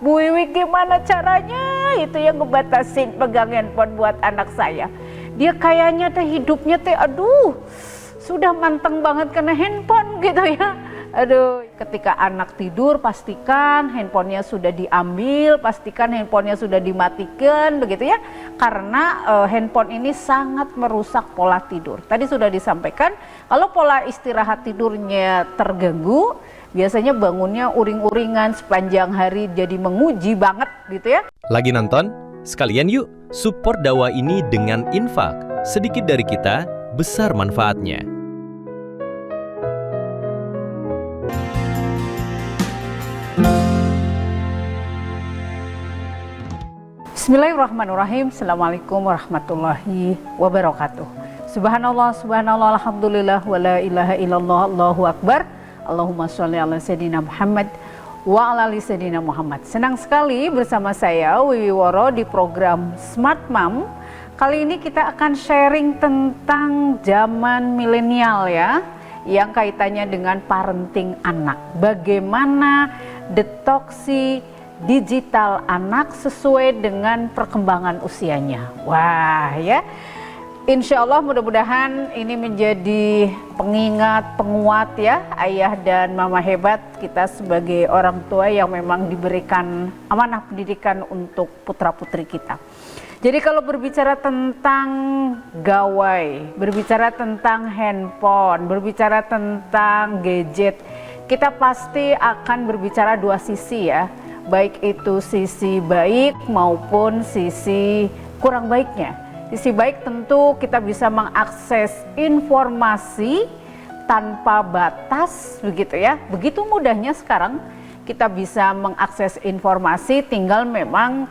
Bu Wiwi gimana caranya itu yang ngebatasin pegang handphone buat anak saya. Dia kayaknya teh hidupnya teh aduh sudah manteng banget kena handphone gitu ya. Aduh, ketika anak tidur pastikan handphonenya sudah diambil, pastikan handphonenya sudah dimatikan begitu ya. Karena handphone ini sangat merusak pola tidur. Tadi sudah disampaikan kalau pola istirahat tidurnya terganggu, biasanya bangunnya uring-uringan sepanjang hari jadi menguji banget gitu ya. Lagi nonton? Sekalian yuk support dakwah ini dengan infak. Sedikit dari kita, besar manfaatnya. Bismillahirrahmanirrahim. Assalamualaikum warahmatullahi wabarakatuh. Subhanallah, subhanallah, alhamdulillah, wa la ilaha illallah, Allahu akbar. Allahumma sholli ala sayyidina Muhammad wa ala ali sayyidina Muhammad. Senang sekali bersama saya Wiwi Woro di program Smart Mom. Kali ini kita akan sharing tentang zaman milenial ya, yang kaitannya dengan parenting anak. Bagaimana detoksi digital anak sesuai dengan perkembangan usianya. Wah ya, insya Allah mudah-mudahan ini menjadi pengingat, penguat ya, ayah dan mama hebat kita sebagai orang tua yang memang diberikan amanah pendidikan untuk putra-putri kita. Jadi kalau berbicara tentang gawai, berbicara tentang handphone, berbicara tentang gadget, kita pasti akan berbicara dua sisi ya. Baik itu sisi baik maupun sisi kurang baiknya. Sisi baik tentu kita bisa mengakses informasi tanpa batas begitu ya. Begitu mudahnya sekarang kita bisa mengakses informasi, tinggal memang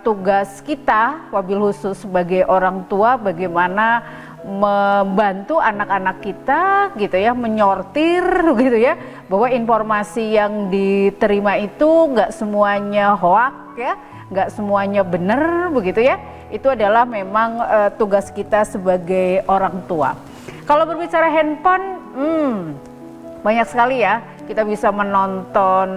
tugas kita wabil khusus sebagai orang tua bagaimana membantu anak-anak kita gitu ya, menyortir gitu ya, bahwa informasi yang diterima itu nggak semuanya hoak ya, nggak semuanya benar begitu ya. Itu adalah memang tugas kita sebagai orang tua. Kalau berbicara handphone, banyak sekali ya, kita bisa menonton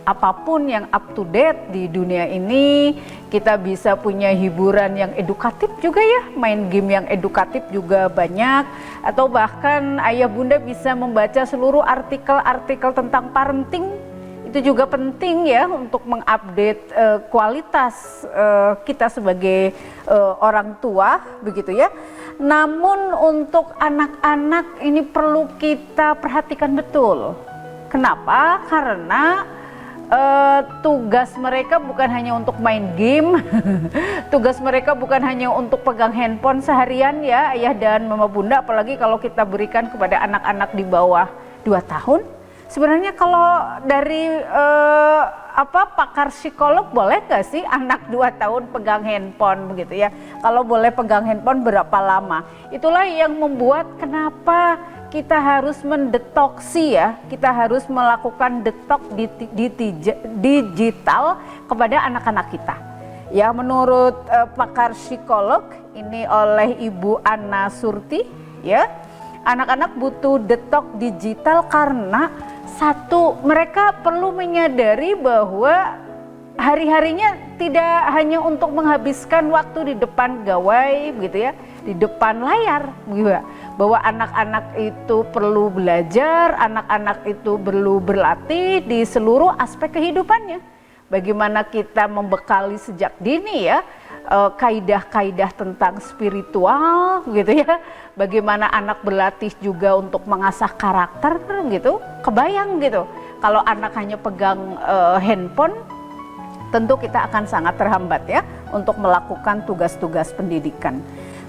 apapun yang up to date di dunia ini. Kita bisa punya hiburan yang edukatif juga ya, main game yang edukatif juga banyak, atau bahkan ayah bunda bisa membaca seluruh artikel-artikel tentang parenting. Itu juga penting ya untuk mengupdate kualitas kita sebagai orang tua begitu ya. Namun untuk anak-anak ini perlu kita perhatikan betul. Kenapa? Karena tugas mereka bukan hanya untuk main game, tugas mereka bukan hanya untuk pegang handphone seharian ya ayah dan mama bunda, apalagi kalau kita berikan kepada anak-anak di bawah 2 tahun. Sebenarnya kalau dari pakar psikolog, boleh nggak sih anak 2 tahun pegang handphone begitu ya? Kalau boleh pegang handphone berapa lama? Itulah yang membuat kenapa kita harus mendetoksi ya, kita harus melakukan detox digital kepada anak-anak kita. Ya, menurut pakar psikolog ini oleh Ibu Anna Surti ya, anak-anak butuh detox digital karena satu, mereka perlu menyadari bahwa hari-harinya tidak hanya untuk menghabiskan waktu di depan gawai begitu ya, di depan layar begitu ya. Bahwa anak-anak itu perlu belajar, anak-anak itu perlu berlatih di seluruh aspek kehidupannya. Bagaimana kita membekali sejak dini ya, kaidah-kaidah tentang spiritual gitu ya. Bagaimana anak berlatih juga untuk mengasah karakter gitu. Kebayang gitu, kalau anak hanya pegang handphone, tentu kita akan sangat terhambat ya untuk melakukan tugas-tugas pendidikan.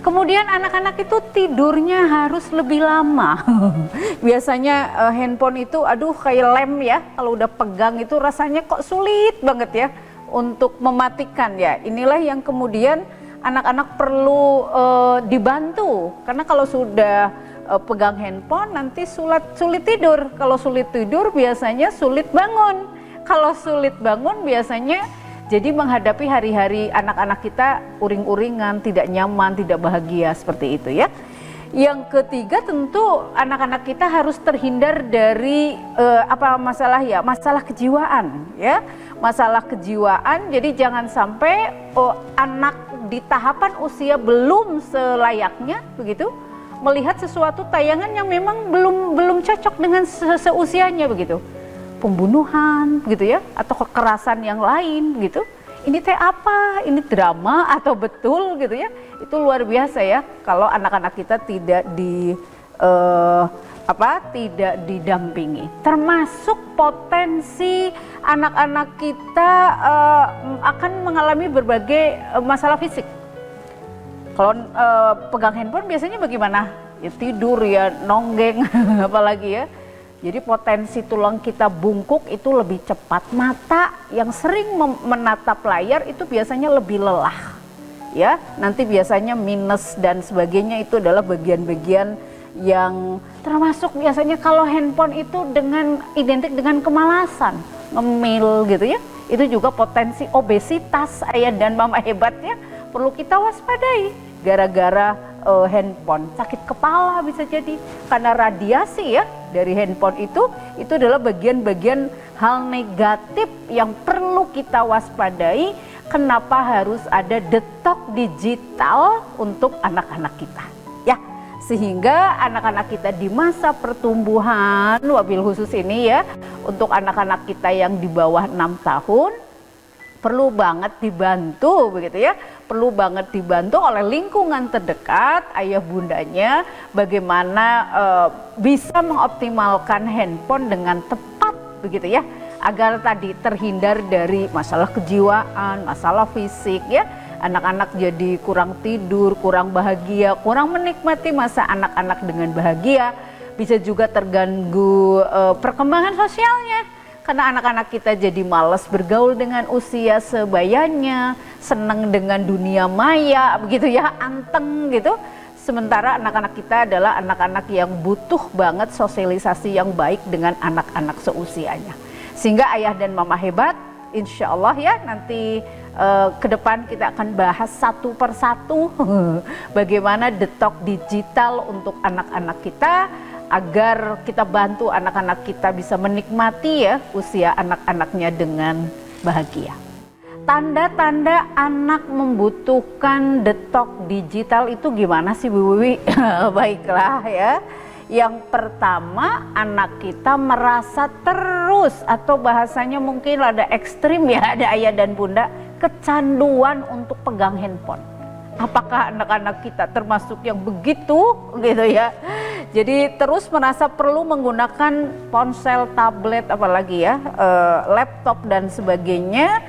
Kemudian anak-anak itu tidurnya harus lebih lama. Biasanya handphone itu aduh kayak lem ya, kalau udah pegang itu rasanya kok sulit banget ya untuk mematikan ya. Inilah yang kemudian anak-anak perlu dibantu, karena kalau sudah pegang handphone nanti sulit tidur. Kalau sulit tidur biasanya sulit bangun. Kalau sulit bangun biasanya jadi menghadapi hari-hari anak-anak kita uring-uringan, tidak nyaman, tidak bahagia seperti itu ya. Yang ketiga tentu anak-anak kita harus terhindar dari masalah kejiwaan ya. masalah kejiwaan. Jadi jangan sampai anak di tahapan usia belum selayaknya begitu melihat sesuatu tayangan yang memang belum cocok dengan seusianya begitu. Pembunuhan gitu ya, atau kekerasan yang lain gitu. Ini teh apa? Ini drama atau betul gitu ya? Itu luar biasa ya kalau anak-anak kita tidak tidak didampingi. Termasuk potensi anak-anak kita akan mengalami berbagai masalah fisik. Kalau pegang handphone biasanya bagaimana? Ya tidur ya, nonggeng apalagi ya. Jadi potensi tulang kita bungkuk itu lebih cepat. Mata yang sering menatap layar itu biasanya lebih lelah. Ya, nanti biasanya minus dan sebagainya itu adalah bagian-bagian yang termasuk biasanya kalau handphone itu identik dengan kemalasan, ngemil gitu ya. Itu juga potensi obesitas ayah dan mama hebatnya perlu kita waspadai gara-gara handphone. Sakit kepala bisa jadi karena radiasi ya dari handphone itu adalah bagian-bagian hal negatif yang perlu kita waspadai. Kenapa harus ada detox digital untuk anak-anak kita ya, sehingga anak-anak kita di masa pertumbuhan wabil khusus ini ya, untuk anak-anak kita yang di bawah 6 tahun perlu banget dibantu begitu ya, perlu banget dibantu oleh lingkungan terdekat, ayah bundanya, bagaimana bisa mengoptimalkan handphone dengan tepat begitu ya, agar tadi terhindar dari masalah kejiwaan, masalah fisik ya. Anak-anak jadi kurang tidur, kurang bahagia, kurang menikmati masa anak-anak dengan bahagia. Bisa juga terganggu perkembangan sosialnya. Karena anak-anak kita jadi malas bergaul dengan usia sebayanya, senang dengan dunia maya, begitu ya, anteng gitu. Sementara anak-anak kita adalah anak-anak yang butuh banget sosialisasi yang baik dengan anak-anak seusianya. Sehingga ayah dan mama hebat, insya Allah ya, nanti ke depan kita akan bahas satu persatu bagaimana detox digital untuk anak-anak kita, agar kita bantu anak-anak kita bisa menikmati ya usia anak-anaknya dengan bahagia. Tanda-tanda anak membutuhkan detox digital itu gimana sih Bu Wiwi? Baiklah ya. Yang pertama, anak kita merasa terus, atau bahasanya mungkin ada ekstrim ya, ada ayah dan bunda, kecanduan untuk pegang handphone. Apakah anak-anak kita termasuk yang begitu gitu ya? Jadi terus merasa perlu menggunakan ponsel, tablet, apalagi ya, laptop dan sebagainya,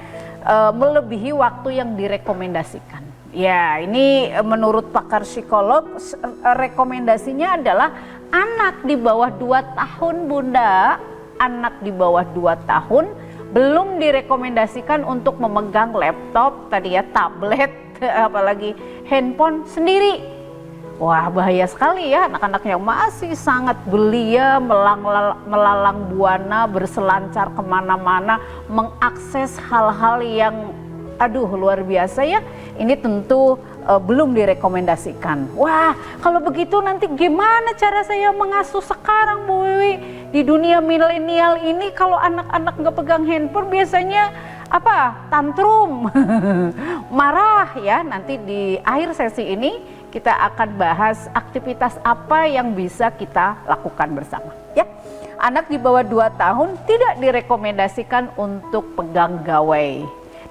melebihi waktu yang direkomendasikan. Ya, ini menurut pakar psikolog, rekomendasinya adalah anak di bawah 2 tahun Bunda, anak di bawah 2 tahun belum direkomendasikan untuk memegang laptop, tadi ya, tablet, apalagi handphone sendiri. Wah, bahaya sekali ya, anak-anak yang masih sangat belia, melalang buana, berselancar kemana-mana, mengakses hal-hal yang luar biasa ya. Ini tentu belum direkomendasikan. Wah, kalau begitu nanti gimana cara saya mengasuh sekarang Bu Wiwi? Di dunia milenial ini kalau anak-anak nggak pegang handphone biasanya tantrum, marah ya. Nanti di akhir sesi ini kita akan bahas aktivitas apa yang bisa kita lakukan bersama ya. Anak di bawah 2 tahun tidak direkomendasikan untuk pegang gawai.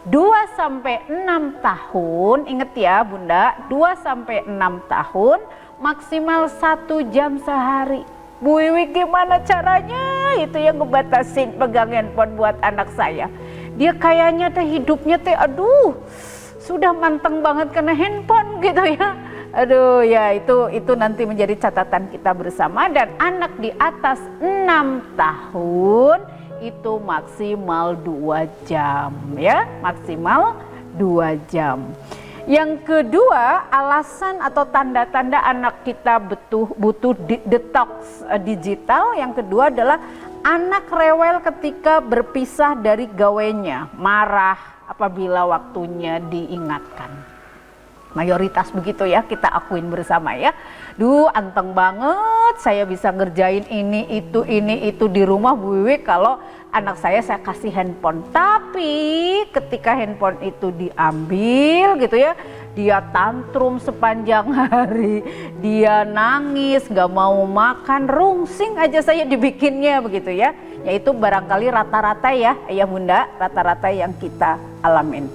2-6 tahun, inget ya Bunda, 2-6 tahun maksimal 1 jam sehari. Bu Wiwi, gimana caranya itu yang ngebatasin pegang handphone buat anak saya? Dia kayaknya hidupnya sudah manteng banget kena handphone gitu ya. Ya itu nanti menjadi catatan kita bersama. Dan anak di atas 6 tahun itu maksimal 2 jam ya, maksimal 2 jam. Yang kedua, alasan atau tanda-tanda anak kita butuh detox digital. Yang kedua adalah anak rewel ketika berpisah dari gawainya, marah apabila waktunya diingatkan. Mayoritas begitu ya, kita akuin bersama ya. Duh, anteng banget saya bisa ngerjain ini itu di rumah Bu Wiwi kalau anak saya kasih handphone. Tapi ketika handphone itu diambil gitu ya, dia tantrum sepanjang hari, dia nangis, gak mau makan, rungsing aja saya dibikinnya begitu ya. Yaitu barangkali rata-rata ya ayah bunda, rata-rata yang kita alamin.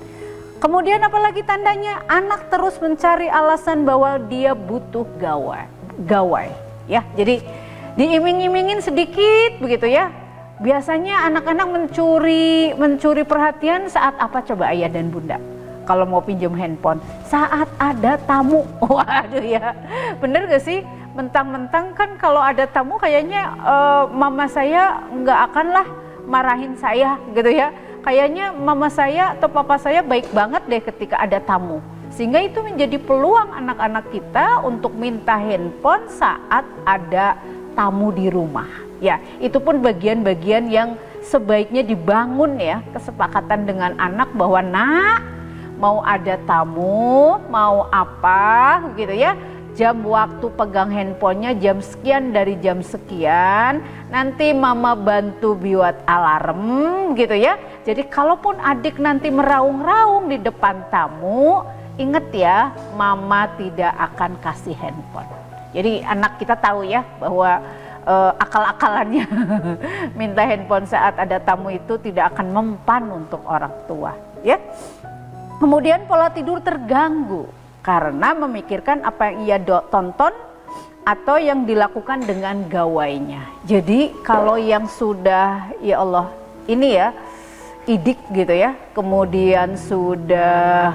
Kemudian apalagi tandanya? Anak terus mencari alasan bahwa dia butuh gawai ya. Jadi diiming-imingin sedikit begitu ya. Biasanya anak-anak mencuri perhatian saat apa coba ayah dan bunda? Kalau mau pinjam handphone, saat ada tamu. Waduh ya, bener gak sih? Mentang-mentang kan kalau ada tamu kayaknya mama saya nggak akanlah marahin saya gitu ya. Kayaknya mama saya atau papa saya baik banget deh ketika ada tamu. Sehingga itu menjadi peluang anak-anak kita untuk minta handphone saat ada tamu di rumah. Ya, itu pun bagian-bagian yang sebaiknya dibangun ya, kesepakatan dengan anak bahwa nak, mau ada tamu, mau apa gitu ya. Jam waktu pegang handphonenya jam sekian dari jam sekian, nanti mama bantu buat alarm gitu ya. Jadi kalaupun adik nanti meraung-raung di depan tamu, inget ya, mama tidak akan kasih handphone. Jadi anak kita tahu ya bahwa akal-akalannya minta handphone saat ada tamu itu tidak akan mempan untuk orang tua ya. Kemudian pola tidur terganggu karena memikirkan apa yang ia tonton atau yang dilakukan dengan gawainya. Jadi kalau yang sudah ya Allah ini ya idik gitu ya, kemudian sudah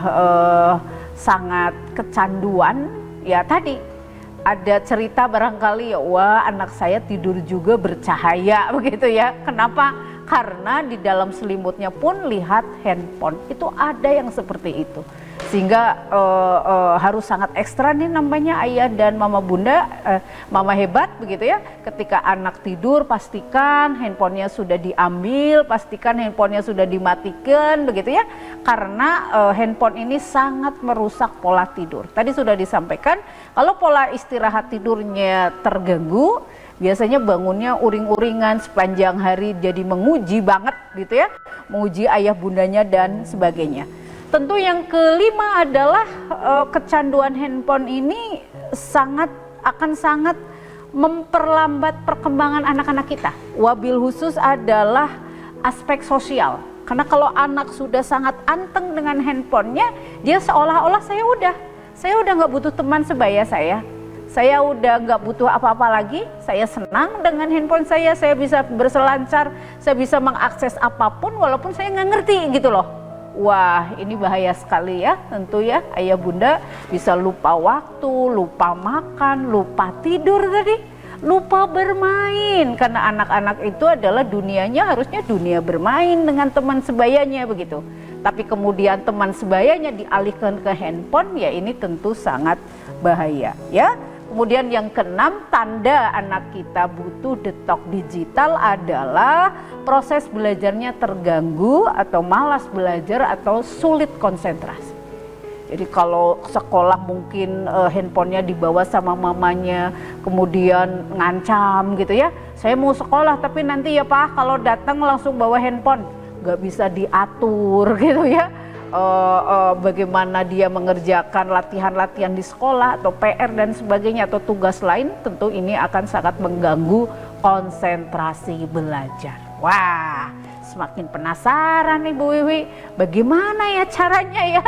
sangat kecanduan ya, tadi ada cerita barangkali ya, wah anak saya tidur juga bercahaya begitu ya. Kenapa? Karena di dalam selimutnya pun lihat handphone. Itu ada yang seperti itu. Sehingga harus sangat ekstra nih namanya ayah dan mama bunda, mama hebat begitu ya. Ketika anak tidur pastikan handphonenya sudah diambil, pastikan handphonenya sudah dimatikan begitu ya. Karena handphone ini sangat merusak pola tidur. Tadi sudah disampaikan kalau pola istirahat tidurnya terganggu, biasanya bangunnya uring-uringan sepanjang hari, jadi menguji banget gitu ya. Menguji ayah bundanya dan sebagainya. Tentu yang kelima adalah kecanduan handphone ini akan sangat memperlambat perkembangan anak-anak kita. Wabil khusus adalah aspek sosial. Karena kalau anak sudah sangat anteng dengan handphonenya, dia seolah-olah saya udah nggak butuh teman sebaya saya udah nggak butuh apa-apa lagi, saya senang dengan handphone saya bisa berselancar, saya bisa mengakses apapun walaupun saya nggak ngerti gitu loh. Wah, ini bahaya sekali ya, tentu ya ayah bunda bisa lupa waktu, lupa makan, lupa tidur tadi, lupa bermain. Karena anak-anak itu adalah dunianya harusnya dunia bermain dengan teman sebayanya begitu. Tapi kemudian teman sebayanya dialihkan ke handphone, ya ini tentu sangat bahaya ya. Kemudian yang keenam, tanda anak kita butuh detox digital adalah proses belajarnya terganggu atau malas belajar atau sulit konsentrasi. Jadi kalau sekolah mungkin handphonenya dibawa sama mamanya, kemudian ngancam gitu ya, saya mau sekolah tapi nanti ya Pak kalau datang langsung bawa handphone, nggak bisa diatur gitu ya. Bagaimana dia mengerjakan latihan-latihan di sekolah atau PR dan sebagainya atau tugas lain, tentu ini akan sangat mengganggu konsentrasi belajar. Wah, semakin penasaran nih Bu Wiwi, bagaimana ya caranya ya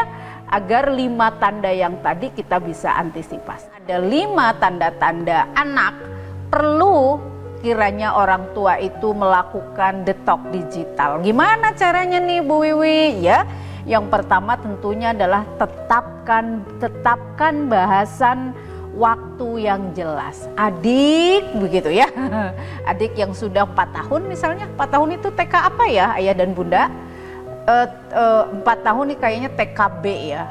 agar 5 tanda yang tadi kita bisa antisipasi. Ada 5 tanda-tanda anak perlu kiranya orang tua itu melakukan detox digital. Gimana caranya nih Bu Wiwi ya? Yang pertama tentunya adalah tetapkan bahasan waktu yang jelas. Adik begitu ya. Adik yang sudah 4 tahun misalnya, 4 tahun itu TK apa ya ayah dan bunda? 4 tahun nih kayaknya TKB ya.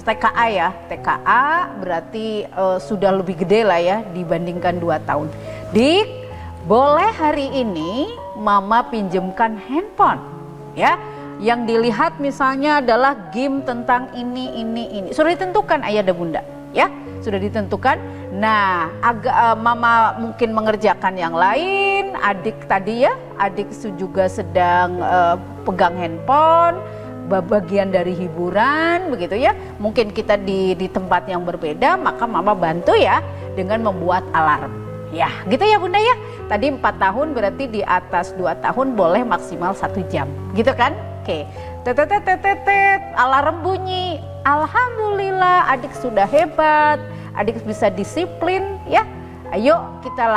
TKA ya. TKA berarti sudah lebih gede lah ya dibandingkan 2 tahun. Dik, boleh hari ini mama pinjemkan handphone ya. yang dilihat misalnya adalah game tentang ini. Sudah ditentukan ayah dan bunda, ya, sudah ditentukan. Nah, mama mungkin mengerjakan yang lain, adik tadi ya, adik juga sedang pegang handphone, bagian dari hiburan begitu ya. Mungkin kita di tempat yang berbeda, maka mama bantu ya dengan membuat alarm. Ya, gitu ya bunda ya. Tadi 4 tahun berarti di atas 2 tahun boleh maksimal 1 jam, gitu kan? Oke, alarm bunyi. Alhamdulillah, adik sudah hebat, adik bisa disiplin ya. Ayo kita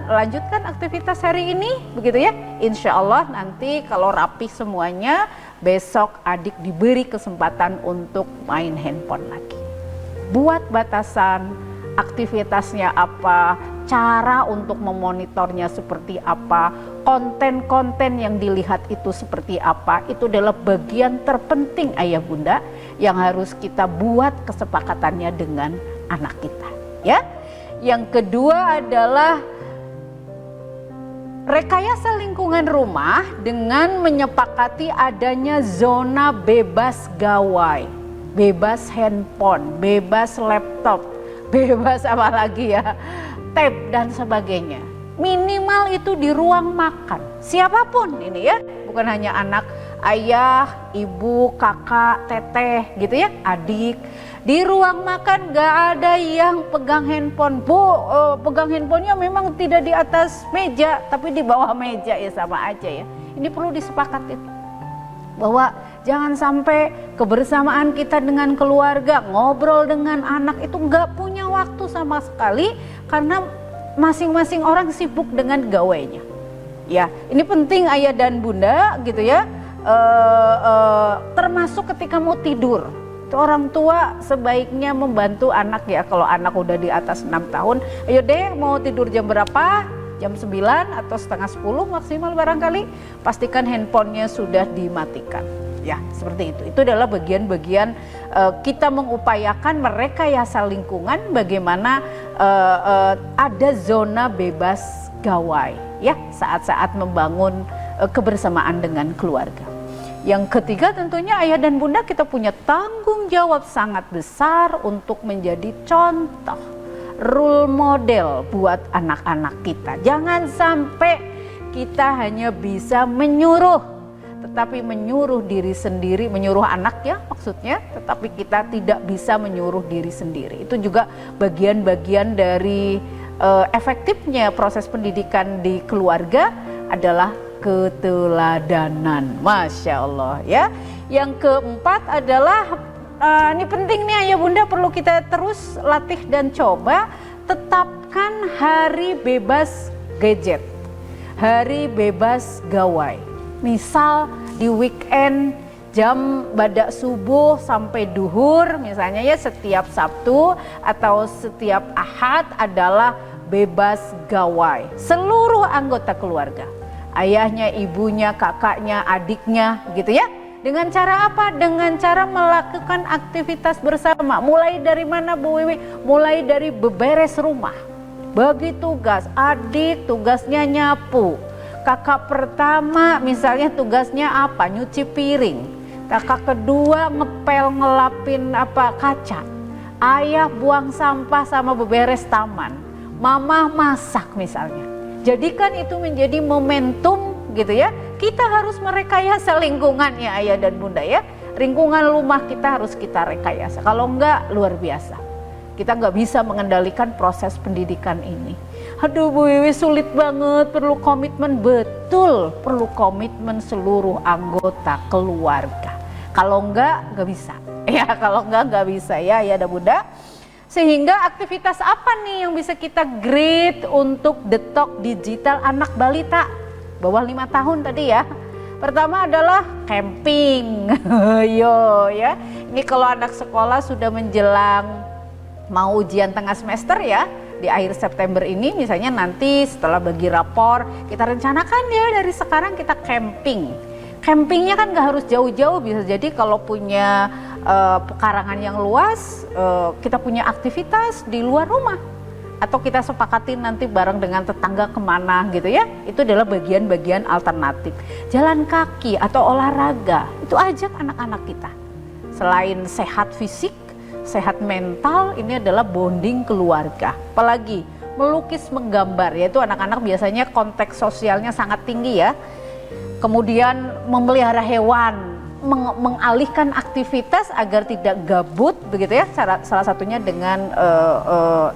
lanjutkan aktivitas hari ini, begitu ya. Insya Allah nanti kalau rapi semuanya, besok adik diberi kesempatan untuk main handphone lagi. Buat batasan, aktivitasnya apa, cara untuk memonitornya seperti apa, konten-konten yang dilihat itu seperti apa, itu adalah bagian terpenting ayah bunda yang harus kita buat kesepakatannya dengan anak kita, ya. Yang kedua adalah rekayasa lingkungan rumah dengan menyepakati adanya zona bebas gawai, bebas handphone, bebas laptop, bebas apa lagi ya, tab dan sebagainya. Minimal itu di ruang makan, siapapun ini ya, bukan hanya anak, ayah, ibu, kakak, teteh gitu ya, adik. Di ruang makan gak ada yang pegang handphone. Pegang handphonenya memang tidak di atas meja, tapi di bawah meja ya sama aja ya. Ini perlu disepakati bahwa jangan sampai kebersamaan kita dengan keluarga, ngobrol dengan anak itu gak punya waktu sama sekali karena masing-masing orang sibuk dengan gawainya. Ya, ini penting ayah dan bunda gitu ya. Termasuk ketika mau tidur. Orang tua sebaiknya membantu anak ya, kalau anak udah di atas 6 tahun, ayo deh mau tidur jam berapa? Jam 9 atau setengah 10 maksimal barangkali, pastikan handphonenya sudah dimatikan. Ya seperti itu, adalah bagian-bagian kita mengupayakan merekayasa lingkungan bagaimana ada zona bebas gawai ya saat-saat membangun kebersamaan dengan keluarga. Yang ketiga tentunya ayah dan bunda kita punya tanggung jawab sangat besar untuk menjadi contoh, role model buat anak-anak kita. Jangan sampai kita hanya bisa menyuruh, tetapi menyuruh diri sendiri, menyuruh anak ya maksudnya, tetapi kita tidak bisa menyuruh diri sendiri. Itu juga bagian-bagian dari efektifnya proses pendidikan di keluarga adalah keteladanan, Masya Allah ya. Yang keempat adalah ini penting nih ayah bunda, perlu kita terus latih dan coba, tetapkan hari bebas gadget, hari bebas gawai. Misal di weekend jam badak subuh sampai duhur misalnya ya, setiap Sabtu atau setiap Ahad adalah bebas gawai seluruh anggota keluarga. Ayahnya, ibunya, kakaknya, adiknya gitu ya. Dengan cara apa? Dengan cara melakukan aktivitas bersama. Mulai dari mana Bu Wiwi? Mulai dari beberes rumah. Bagi tugas, adik tugasnya nyapu. Kakak pertama misalnya tugasnya apa? Nyuci piring. Kakak kedua ngepel ngelapin kaca. Ayah buang sampah sama beberes taman. Mama masak misalnya. Jadikan itu menjadi momentum gitu ya. Kita harus merekayasa lingkungan ya ayah dan bunda ya. Lingkungan rumah kita harus kita rekayasa. Kalau enggak luar biasa. Kita enggak bisa mengendalikan proses pendidikan ini. Aduh Bu Wiwi sulit banget, perlu komitmen, betul. Perlu komitmen seluruh anggota keluarga. Kalau enggak bisa. Ya kalau enggak bisa ya ayah dan bunda. Sehingga aktivitas apa nih yang bisa kita grade untuk detox digital anak balita bawah 5 tahun tadi ya. Pertama adalah camping. Yo ya. Ini kalau anak sekolah sudah menjelang mau ujian tengah semester ya, di akhir September ini misalnya, nanti setelah bagi rapor kita rencanakan ya dari sekarang kita camping. Campingnya kan gak harus jauh-jauh, bisa jadi kalau punya pekarangan yang luas, kita punya aktivitas di luar rumah. atau kita sepakatin nanti bareng dengan tetangga kemana gitu ya, itu adalah bagian-bagian alternatif. Jalan kaki atau olahraga, itu ajak anak-anak kita. Selain sehat fisik, sehat mental, ini adalah bonding keluarga. Apalagi melukis, menggambar, yaitu anak-anak biasanya konteks sosialnya sangat tinggi ya. Kemudian memelihara hewan, mengalihkan aktivitas agar tidak gabut begitu ya, salah satunya dengan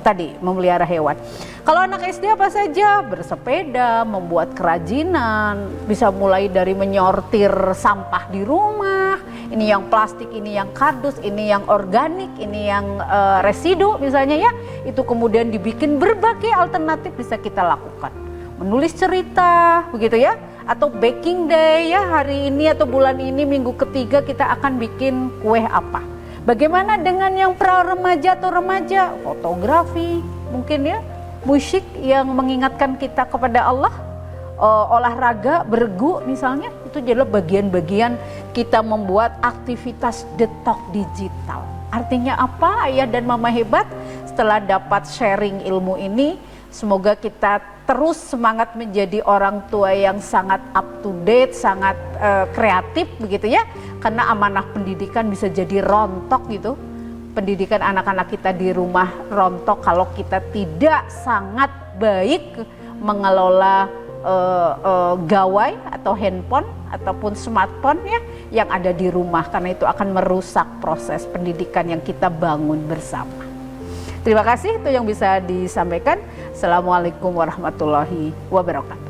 tadi memelihara hewan. Kalau anak SD apa saja, bersepeda, membuat kerajinan, bisa mulai dari menyortir sampah di rumah, ini yang plastik, ini yang kardus, ini yang organik, ini yang residu misalnya ya, itu kemudian dibikin berbagai alternatif bisa kita lakukan. Menulis cerita begitu ya, atau baking day ya, hari ini atau bulan ini minggu ketiga kita akan bikin kue apa. Bagaimana dengan yang pra remaja atau remaja, fotografi mungkin ya, musik yang mengingatkan kita kepada Allah, olahraga, bergu misalnya, itu adalah bagian-bagian kita membuat aktivitas detox digital. Artinya apa ayah dan mama hebat? Setelah dapat sharing ilmu ini, semoga kita terus semangat menjadi orang tua yang sangat up to date, sangat kreatif begitu ya. Karena amanah pendidikan bisa jadi rontok gitu. Pendidikan anak-anak kita di rumah rontok kalau kita tidak sangat baik mengelola gawai atau handphone ataupun smartphone ya yang ada di rumah, karena itu akan merusak proses pendidikan yang kita bangun bersama. Terima kasih, itu yang bisa disampaikan. Assalamualaikum warahmatullahi wabarakatuh.